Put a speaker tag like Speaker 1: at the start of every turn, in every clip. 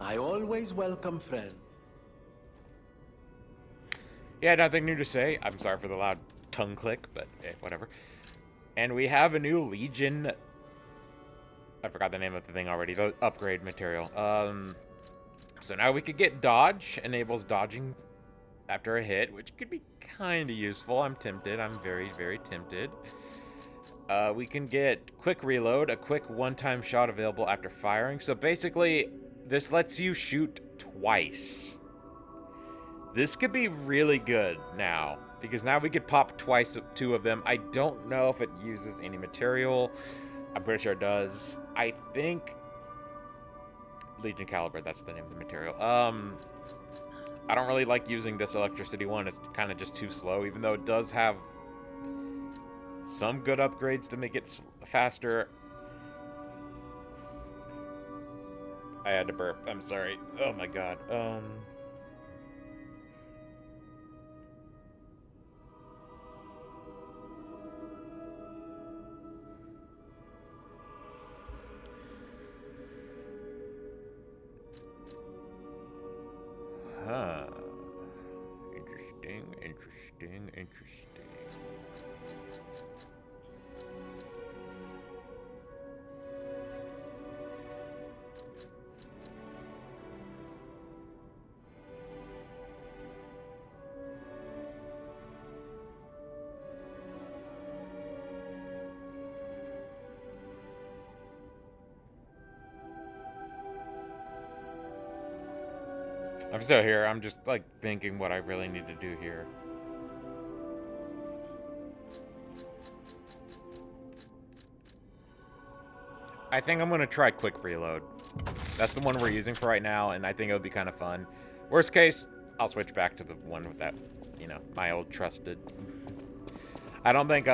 Speaker 1: I always welcome friends.
Speaker 2: Yeah, nothing new to say. I'm sorry for the loud tongue click, but whatever. And we have a new Legion. I forgot the name of the thing already. The upgrade material. So now we could get dodge. Enables dodging after a hit, which could be kind of useful. I'm tempted. I'm very, very tempted. We can get quick reload, a quick one-time shot available after firing. So basically, this lets you shoot twice. This could be really good now, because now we could pop twice, two of them. I don't know if it uses any material. I'm pretty sure it does. I think Legion Caliber, that's the name of the material. I don't really like using this electricity one. It's kind of just too slow, even though it does have some good upgrades to make it faster. I had to burp. I'm sorry. Oh my god. Huh. Interesting, interesting, interesting. I'm still here. I'm just like thinking what I really need to do here. I think I'm gonna try quick reload. That's the one we're using for right now, and I think it would be kind of fun. Worst case, I'll switch back to the one with that, my old trusted. I don't think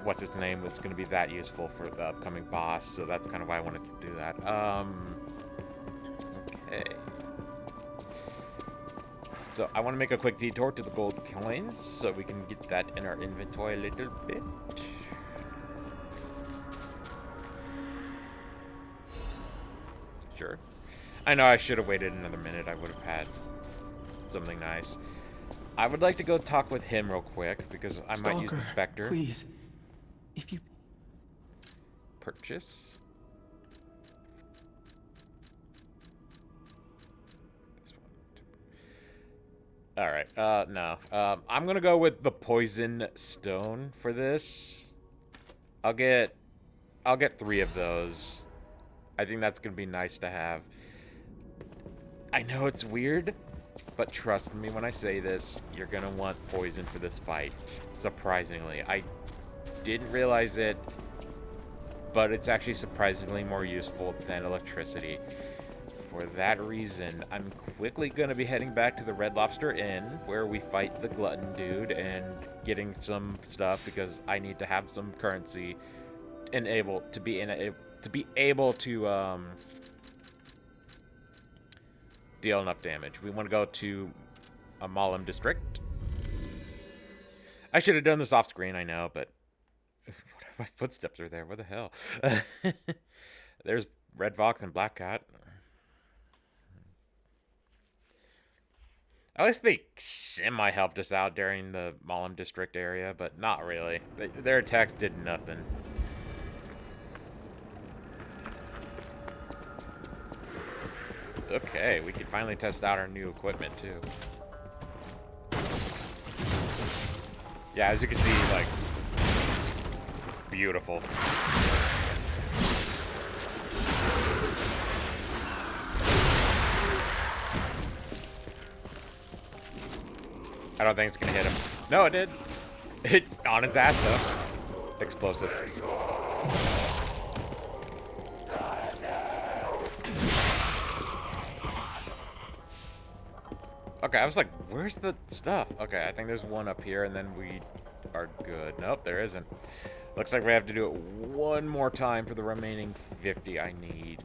Speaker 2: what's its name was gonna be that useful for the upcoming boss, so that's kind of why I wanted to do that. Okay. So I want to make a quick detour to the gold coins so we can get that in our inventory a little bit. Sure. I know I should have waited another minute. I would have had something nice. I would like to go talk with him real quick because I might use the Spectre.
Speaker 1: Please, if you...
Speaker 2: Purchase. Alright, no. I'm gonna go with the Poison Stone for this. I'll get 3 of those. I think that's gonna be nice to have. I know it's weird, but trust me when I say this, you're gonna want poison for this fight. Surprisingly. I didn't realize it, but it's actually surprisingly more useful than electricity. For that reason, I'm quickly going to be heading back to the Red Lobster Inn, where we fight the glutton dude and getting some stuff because I need to have some currency and to be able to deal enough damage. We want to go to a Malum district. I should have done this off screen, I know, but my footsteps are there. What the hell? There's Red Fox and Black Cat. At least they semi-helped us out during the Malum district area, but not really. Their attacks did nothing. Okay, we can finally test out our new equipment, too. Yeah, as you can see, like, beautiful. I don't think it's gonna hit him. No, it did. It's on his ass, though. Explosive. Okay, I was like, where's the stuff? Okay, I think there's one up here, and then we are good. Nope, there isn't. Looks like we have to do it one more time for the remaining 50 I need.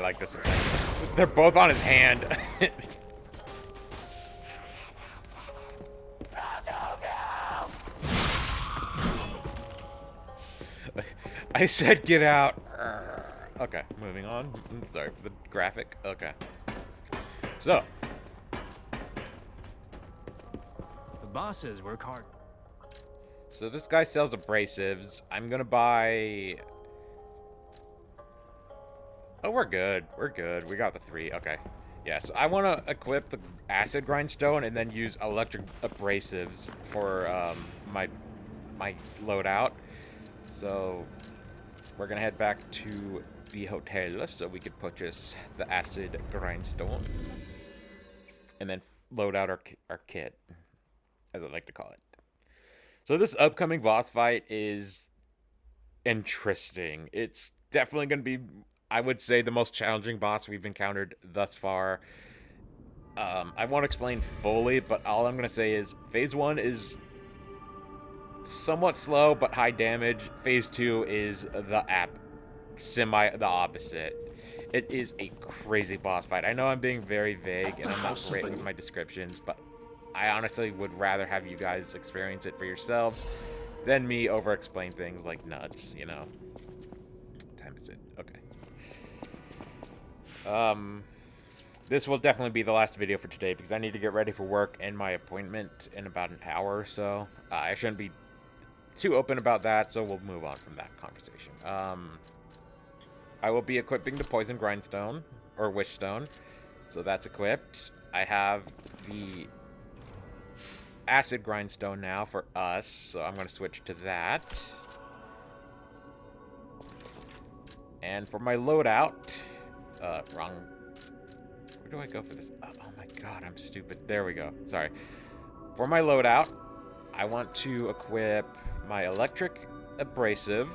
Speaker 2: I like this. They're both on his hand. I said get out. Okay, moving on. Sorry for the graphic. Okay. So.
Speaker 3: The bosses work hard.
Speaker 2: So this guy sells abrasives. I'm gonna buy... Oh, we're good. We're good. We got the 3. Okay. Yeah, so I want to equip the acid grindstone and then use electric abrasives for my loadout. So we're gonna head back to the hotel so we can purchase the acid grindstone and then load out our kit, as I like to call it. So this upcoming boss fight is interesting. It's definitely going to be, I would say, the most challenging boss we've encountered thus far. I won't explain fully, but all I'm going to say is Phase 1 is somewhat slow but high damage. Phase 2 is the opposite. It is a crazy boss fight. I know I'm being very vague and I'm not great with my descriptions, but I honestly would rather have you guys experience it for yourselves than me over-explain things like nuts, you know. What time is it? Okay. This will definitely be the last video for today because I need to get ready for work and my appointment in about an hour or so. I shouldn't be too open about that, so we'll move on from that conversation. I will be equipping the poison grindstone, or wishstone, so that's equipped. I have the acid grindstone now for us, so I'm going to switch to that. And for my loadout, wrong. Where do I go for this? Oh my god, I'm stupid. There we go. Sorry. For my loadout, I want to equip my electric abrasive.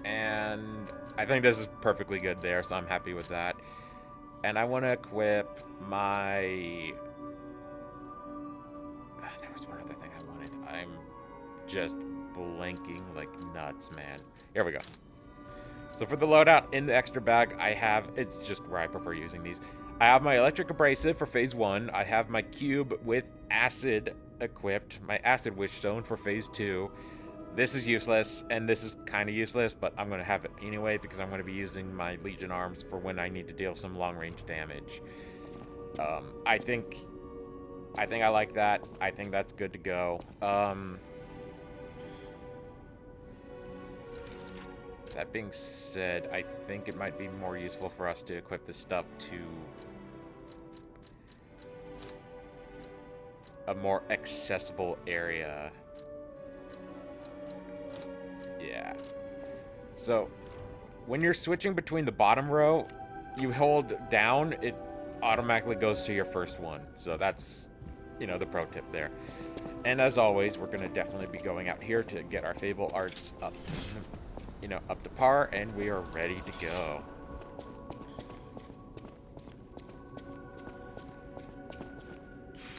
Speaker 2: And I think this is perfectly good there, so I'm happy with that. And I want to equip my... There was one other thing I wanted. I'm just blanking like nuts, man. Here we go. So for the loadout in the extra bag, I have... It's just where I prefer using these. I have my electric abrasive for phase 1. I have my cube with acid equipped. My acid wishstone for phase 2. This is useless, and this is kind of useless, but I'm going to have it anyway because I'm going to be using my Legion arms for when I need to deal some long-range damage. I think I like that. I think that's good to go. That being said, I think it might be more useful for us to equip this stuff to a more accessible area. Yeah. So, when you're switching between the bottom row, you hold down, it automatically goes to your first one. So that's, you know, the pro tip there. And as always, we're going to definitely be going out here to get our Fable arts up to, you know, up to par, and we are ready to go.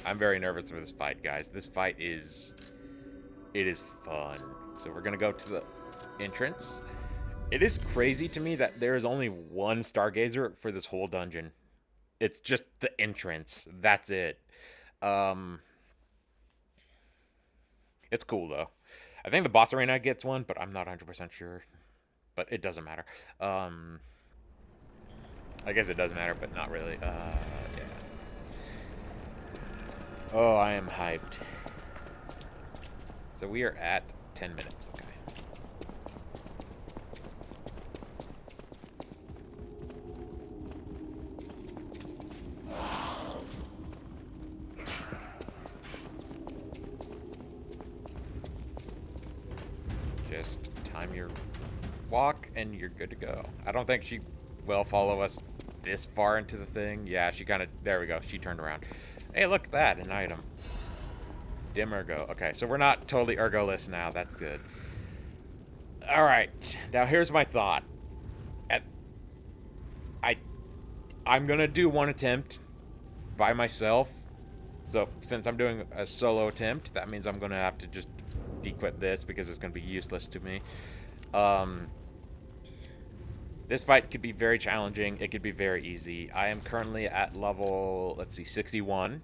Speaker 2: I'm very nervous for this fight, guys. This fight is... It is fun. So we're going to go to the entrance. It is crazy to me that there is only one Stargazer for this whole dungeon. It's just the entrance. That's it. It's cool, though. I think the boss arena gets one, but I'm not 100% sure. But it doesn't matter. I guess it does matter, but not really. Yeah. Oh, I am hyped. So we are at 10 minutes, okay. Just time your walk and you're good to go. I don't think she will follow us this far into the thing. Yeah, she kind of... There we go. She turned around. Hey, look at that. An item. Dim ergo. Okay, so we're not totally ergoless now. That's good. Alright. Now, here's my thought. I'm going to do one attempt by myself. So, since I'm doing a solo attempt, that means I'm going to have to just dequip this because it's going to be useless to me. This fight could be very challenging. It could be very easy. I am currently at level, let's see, 61.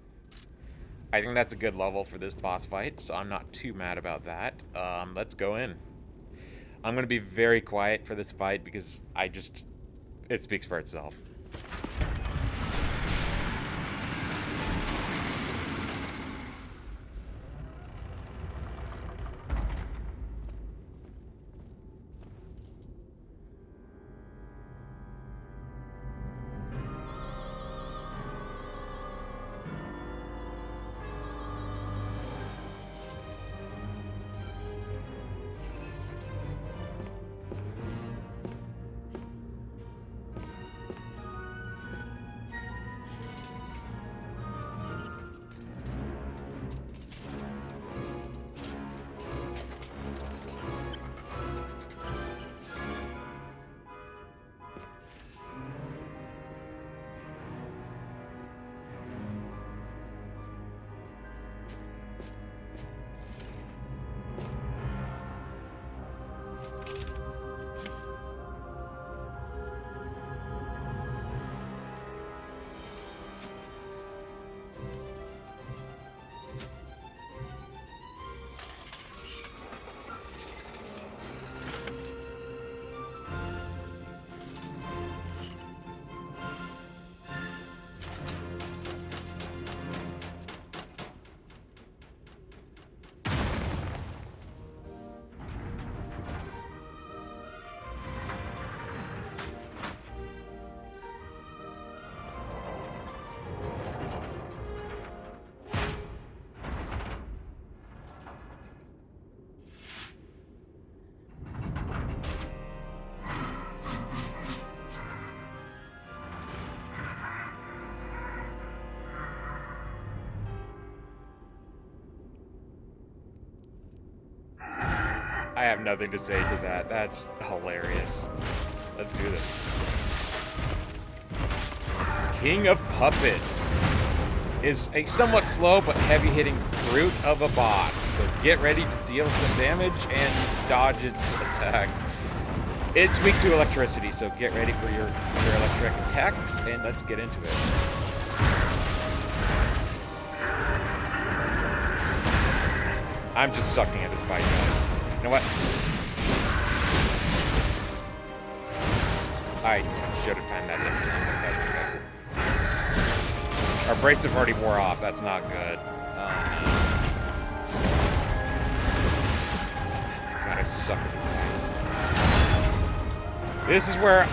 Speaker 2: I think that's a good level for this boss fight, so I'm not too mad about that. Let's go in. I'm going to be very quiet for this fight because it speaks for itself. I have nothing to say to that. That's hilarious. Let's do this. King of Puppets is a somewhat slow but heavy-hitting brute of a boss. So get ready to deal some damage and dodge its attacks. It's weak to electricity, so get ready for your electric attacks, and let's get into it. I'm just sucking at this fight, guys. You know what? I should have timed that differently, but that's okay. Our abrasive already wore off. That's not good. God, I suck at this fight. This is where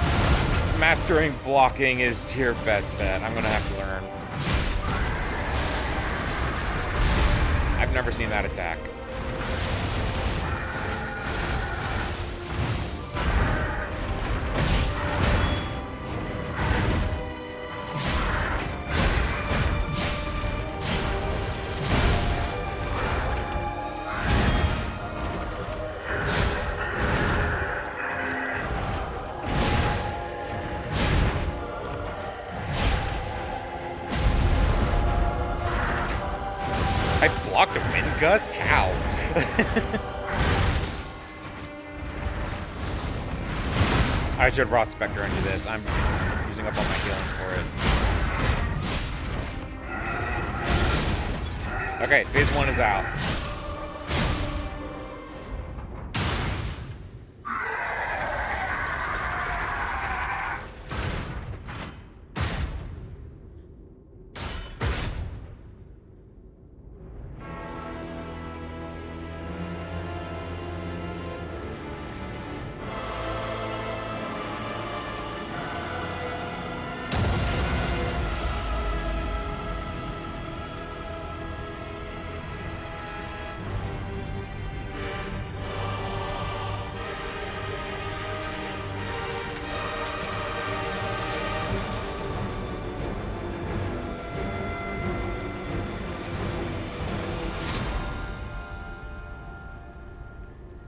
Speaker 2: mastering blocking is your best bet. I'm gonna have to learn. I've never seen that attack. I blocked a wind gust? How? I should Rot Spectre into this. I'm using up all my healing for it. Okay, phase 1 is out.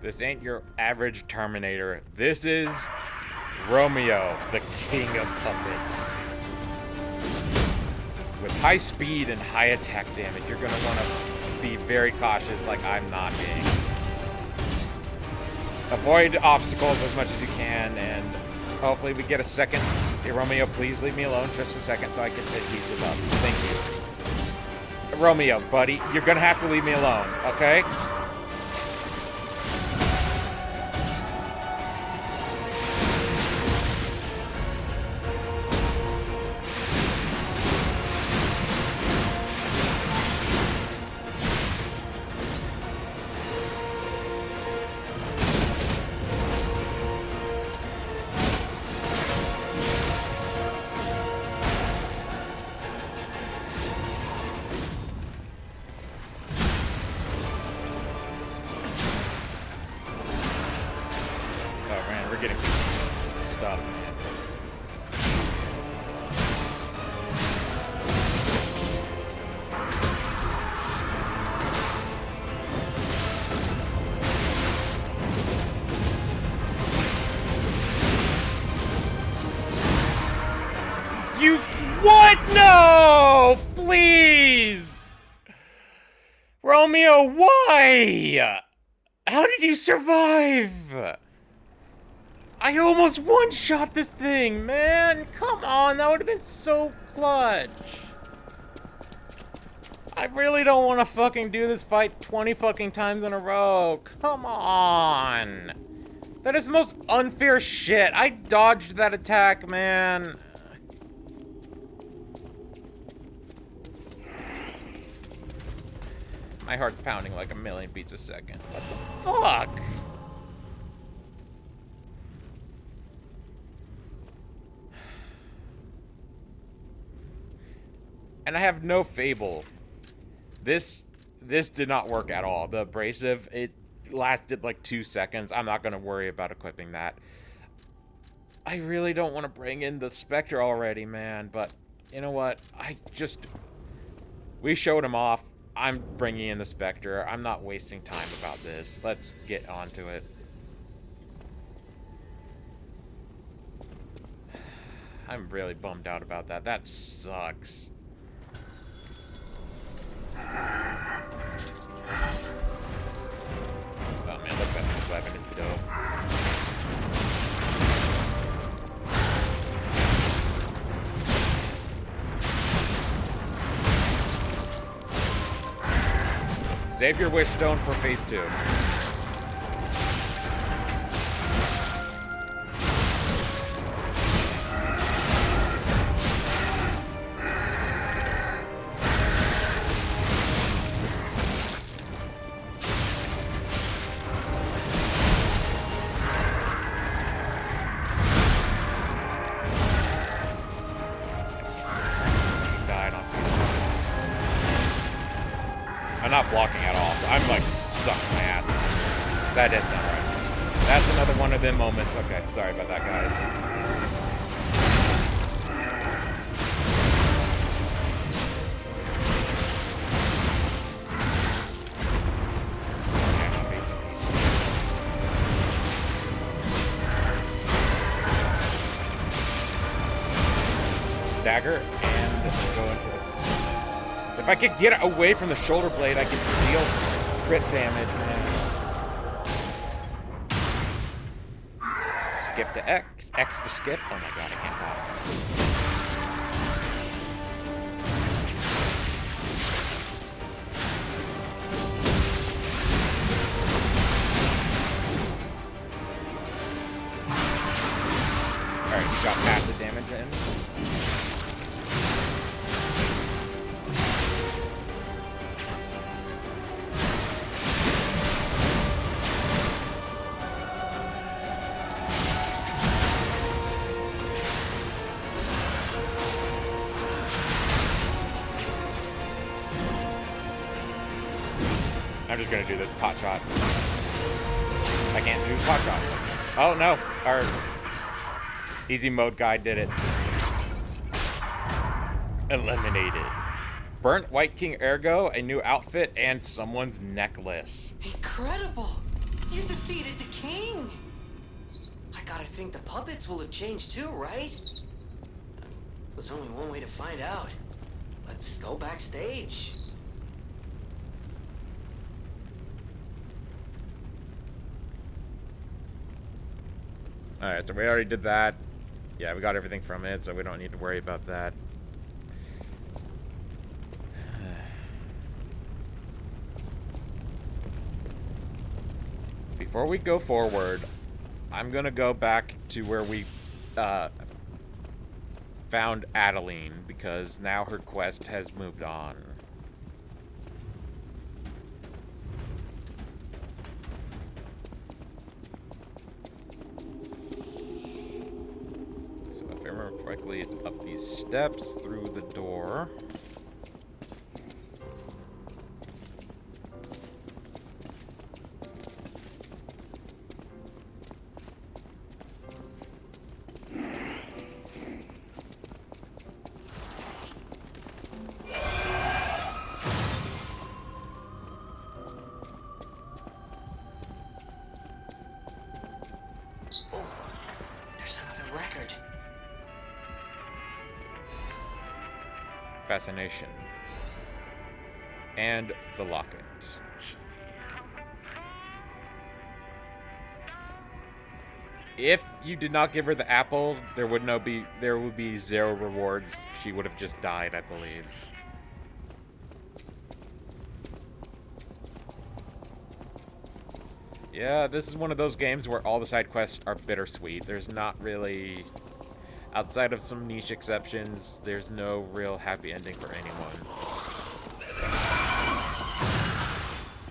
Speaker 2: This ain't your average Terminator. This is Romeo, the king of puppets. With high speed and high attack damage, you're gonna want to be very cautious like I'm not being. Avoid obstacles as much as you can and Hopefully we get a second. Hey, Romeo, please leave me alone just a second so I can pick pieces up. Thank you. Romeo, buddy, you're gonna have to leave me alone, okay? You... What? No! Please! Romeo, why? How did you survive? I almost one-shot this thing, man! Come on, that would have been so clutch. I really don't want to fucking do this fight 20 fucking times in a row. Come on! That is the most unfair shit. I dodged that attack, man. My heart's pounding like a million beats a second. What the fuck? And I have no fable. This did not work at all. The abrasive, it lasted like 2 seconds. I'm not gonna worry about equipping that. I really don't want to bring in the Spectre already, man, but you know what? We showed him off. I'm bringing in the Spectre. I'm not wasting time about this. Let's get onto it. I'm really bummed out about that. That sucks. Oh man, look at this weapon. It's dope. Save your wish stone for phase 2. I'm not blocking at all. So I'm like sucking my ass. That did sound right. That's another one of them moments. Okay, sorry about that, guys. Stagger and go into it. If I could get away from the shoulder blade, I could deal crit damage, man. Skip to X. X to skip. Oh my god, I can't talk. Alright, you got passive damage in. I'm just gonna do this pot shot. I can't do pot shot. Oh no, our easy mode guy did it. Eliminated. Burnt White King Ergo, a new outfit, and someone's necklace.
Speaker 4: Incredible! You defeated the king! I gotta think the puppets will have changed too, right? There's only one way to find out. Let's go backstage.
Speaker 2: Alright, so we already did that. Yeah, we got everything from it, so we don't need to worry about that. Before we go forward, I'm gonna go back to where we found Adeline, because now her quest has moved on. So if I remember correctly, it's up these steps, through the door.
Speaker 4: There's another record.
Speaker 2: Fascination. And the locket. If you did not give her the apple, there would be 0 rewards. She would have just died, I believe. Yeah, this is one of those games where all the side quests are bittersweet. There's not really, outside of some niche exceptions, there's no real happy ending for anyone.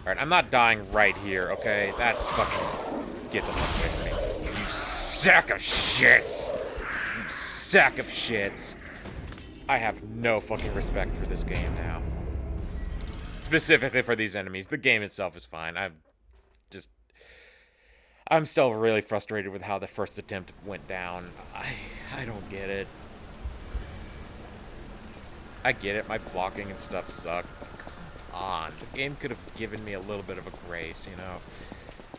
Speaker 2: Alright, I'm not dying right here, okay? That's fucking... Get the fuck away from me. You sack of shits! You sack of shits! I have no fucking respect for this game now. Specifically for these enemies. The game itself is fine. I'm still really frustrated with how the first attempt went down. I don't get it. I get it, my blocking and stuff suck, but come on. The game could have given me a little bit of a grace, you know?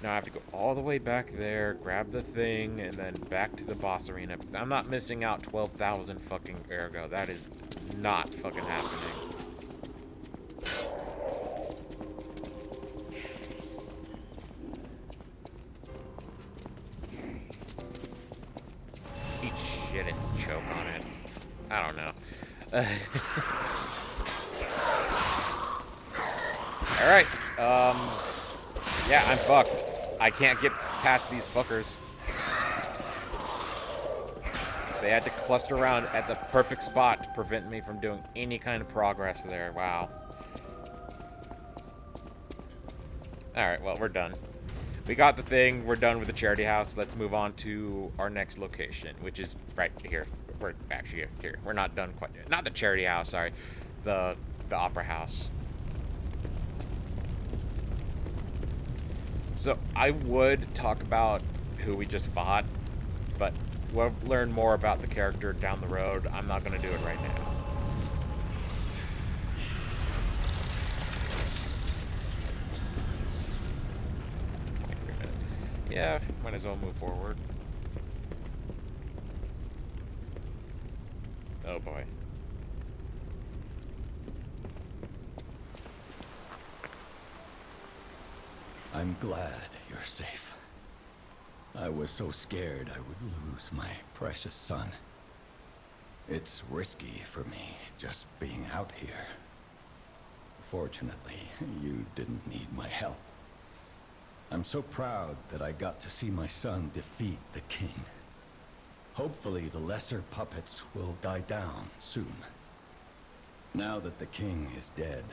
Speaker 2: Now I have to go all the way back there, grab the thing, and then back to the boss arena. Because I'm not missing out 12,000 fucking ergo. That is not fucking happening. Eat shit and choke on it. I don't know. Alright, yeah, I'm fucked. I can't get past these fuckers. They had to cluster around at the perfect spot to prevent me from doing any kind of progress there. Wow. Alright, well, we're done. We got the thing. We're done with the charity house. Let's move on to our next location, which is right here. We're actually here. We're not done quite yet. Not the charity house, sorry. The opera house. So I would talk about who we just fought, but we'll learn more about the character down the road. I'm not going to do it right now. Yeah, might as well move forward. Oh boy.
Speaker 5: I'm glad you're safe. I was so scared I would lose my precious son. It's risky for me just being out here. Fortunately, you didn't need my help. I'm so proud that I got to see my son defeat the king. Hopefully the lesser puppets will die down soon. Now that the king is dead,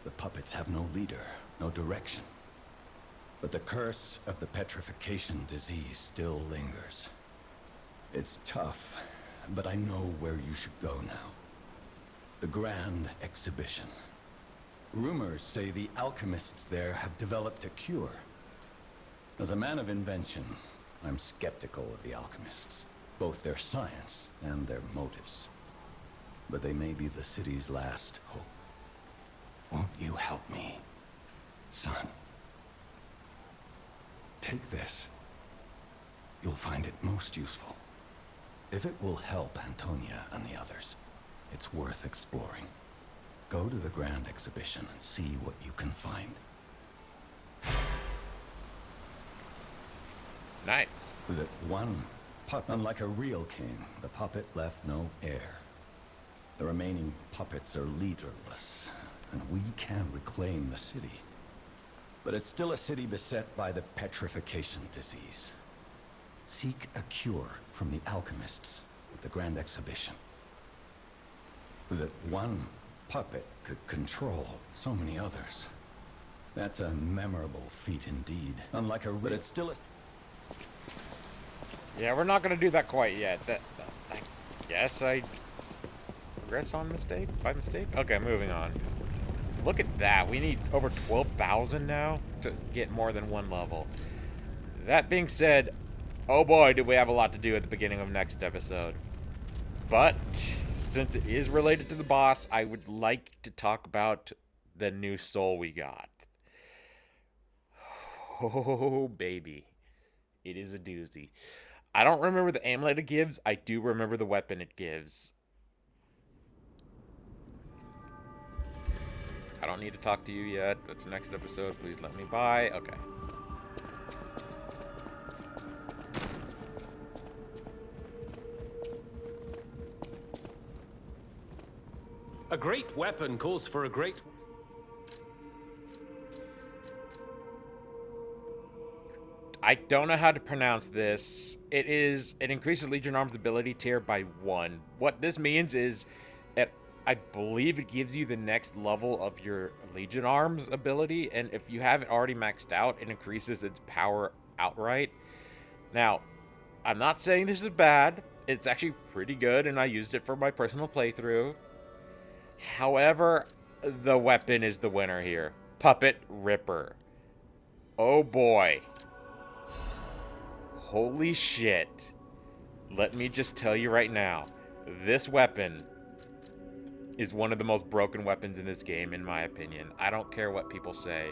Speaker 5: the puppets have no leader, no direction. But the curse of the petrification disease still lingers. It's tough, but I know where you should go now. The Grand Exhibition. Rumors say the alchemists there have developed a cure. As a man of invention, I'm skeptical of the alchemists, both their science and their motives. But they may be the city's last hope. Won't you help me, son? Take this. You'll find it most useful. If it will help Antonia and the others, it's worth exploring. Go to the Grand Exhibition and see what you can find.
Speaker 2: Nice.
Speaker 5: That one Unlike a real king, the puppet left no heir. The remaining puppets are leaderless, and we can reclaim the city. But it's still a city beset by the petrification disease. Seek a cure from the alchemists at the Grand Exhibition. That one puppet could control so many others. That's a memorable feat indeed. Unlike a but it's still a...
Speaker 2: Yeah, we're not gonna do that quite yet. I guess I progress on mistake? By mistake? Okay, moving on. Look at that. We need over 12,000 now to get more than one level. That being said, oh boy, do we have a lot to do at the beginning of next episode. But since it is related to the boss, I would like to talk about the new soul we got. Oh, baby. It is a doozy. I don't remember the amulet it gives. I do remember the weapon it gives. I don't need to talk to you yet. That's the next episode. Please let me by. Okay.
Speaker 3: A great weapon calls for a great...
Speaker 2: I don't know how to pronounce this. It increases Legion Arms ability tier by 1. What this means is I believe it gives you the next level of your Legion Arms ability, and if you have it already maxed out, it increases its power outright. Now, I'm not saying this is bad. It's actually pretty good, and I used it for my personal playthrough. However, the weapon is the winner here. Puppet Ripper. Oh boy. Holy shit. Let me just tell you right now, this weapon is one of the most broken weapons in this game, in my opinion. I don't care what people say.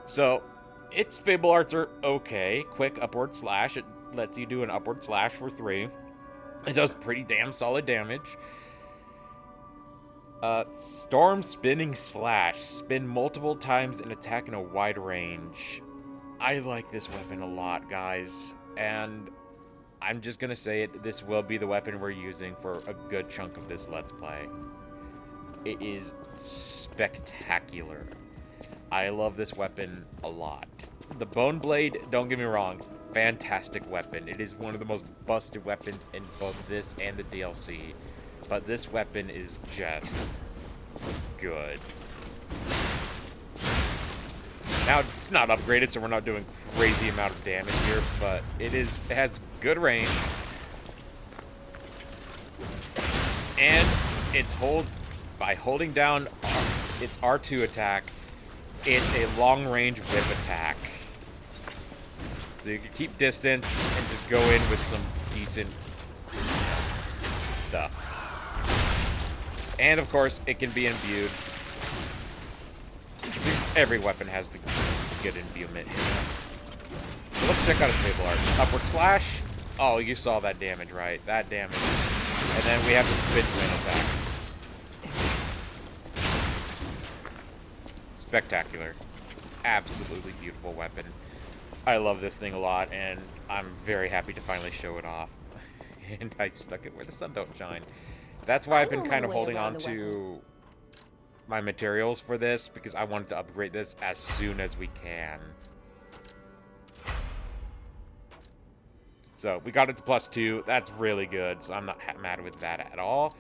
Speaker 2: So, its Fable Arts are okay. Quick upward slash. It lets you do an upward slash for 3. It does pretty damn solid damage. Storm Spinning Slash. Spin multiple times and attack in a wide range. I like this weapon a lot, guys. And I'm just gonna say it, this will be the weapon we're using for a good chunk of this Let's Play. It is spectacular. I love this weapon a lot. The Bone Blade, don't get me wrong, fantastic weapon. It is one of the most busted weapons in both this and the DLC. But this weapon is just good. Now, it's not upgraded, so we're not doing crazy amount of damage here, but it has good range. And it's by holding down its R2 attack, it's a long-range whip attack. So you can keep distance and just go in with some decent stuff. And of course, it can be imbued. Every weapon has the good imbuement. So let's check out its Fable Art. Upward slash. Oh, you saw that damage, right? That damage. And then we have the spin twin attack. Spectacular. Absolutely beautiful weapon. I love this thing a lot, and I'm very happy to finally show it off. And I stuck it where the sun don't shine. That's why I've been kind of holding on to my materials for this, because I wanted to upgrade this as soon as we can. So we got it to +2. That's really good, so I'm not mad with that at all.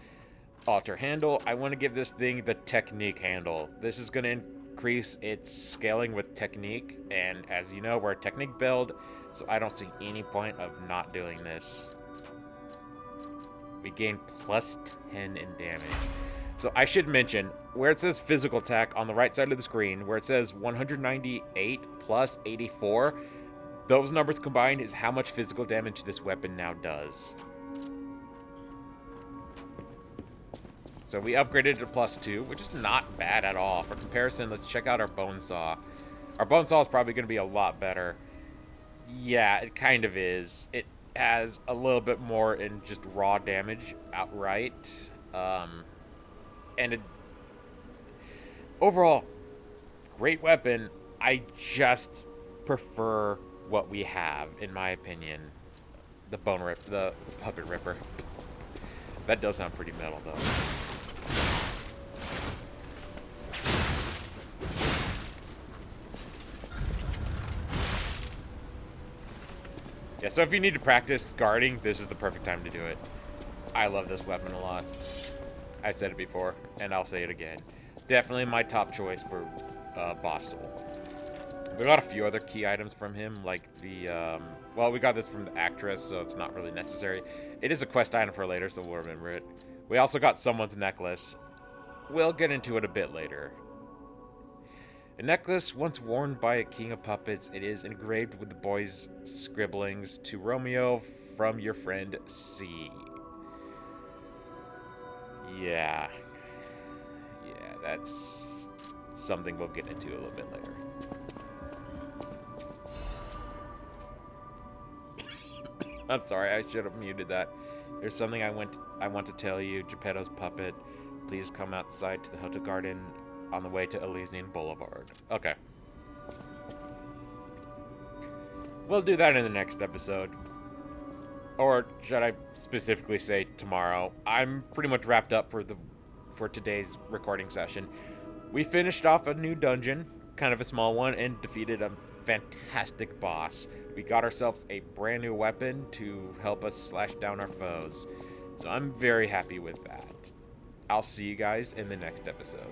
Speaker 2: Alter handle. I want to give this thing the technique handle. This is going to increase its scaling with technique, and as you know, we're a technique build, so I don't see any point of not doing this. We gain +10 in damage. So I should mention, where it says physical attack on the right side of the screen, where it says 198 plus 84, those numbers combined is how much physical damage this weapon now does. So we upgraded it to +2, which is not bad at all. For comparison, let's check out our bone saw. Our bone saw is probably going to be a lot better. Yeah, it kind of is. It has a little bit more in just raw damage outright. And overall, great weapon. I just prefer what we have, in my opinion. The bone rip, the puppet ripper. That does sound pretty metal, though. Yeah, so if you need to practice guarding, this is the perfect time to do it. I love this weapon a lot. I said it before, and I'll say it again. Definitely my top choice for boss soul. We got a few other key items from him, like the, well, we got this from the actress, so it's not really necessary. It is a quest item for later, so we'll remember it. We also got someone's necklace. We'll get into it a bit later. A necklace once worn by a king of puppets, it is engraved with the boy's scribblings to Romeo from your friend C. Yeah. Yeah, that's something we'll get into a little bit later. I'm sorry, I should have muted that. There's something I want to tell you, Geppetto's puppet. Please come outside to the Hotel Garden on the way to Elysian Boulevard. Okay. We'll do that in the next episode. Or should I specifically say tomorrow? I'm pretty much wrapped up for today's recording session. We finished off a new dungeon, kind of a small one, and defeated a fantastic boss. We got ourselves a brand new weapon to help us slash down our foes. So I'm very happy with that. I'll see you guys in the next episode.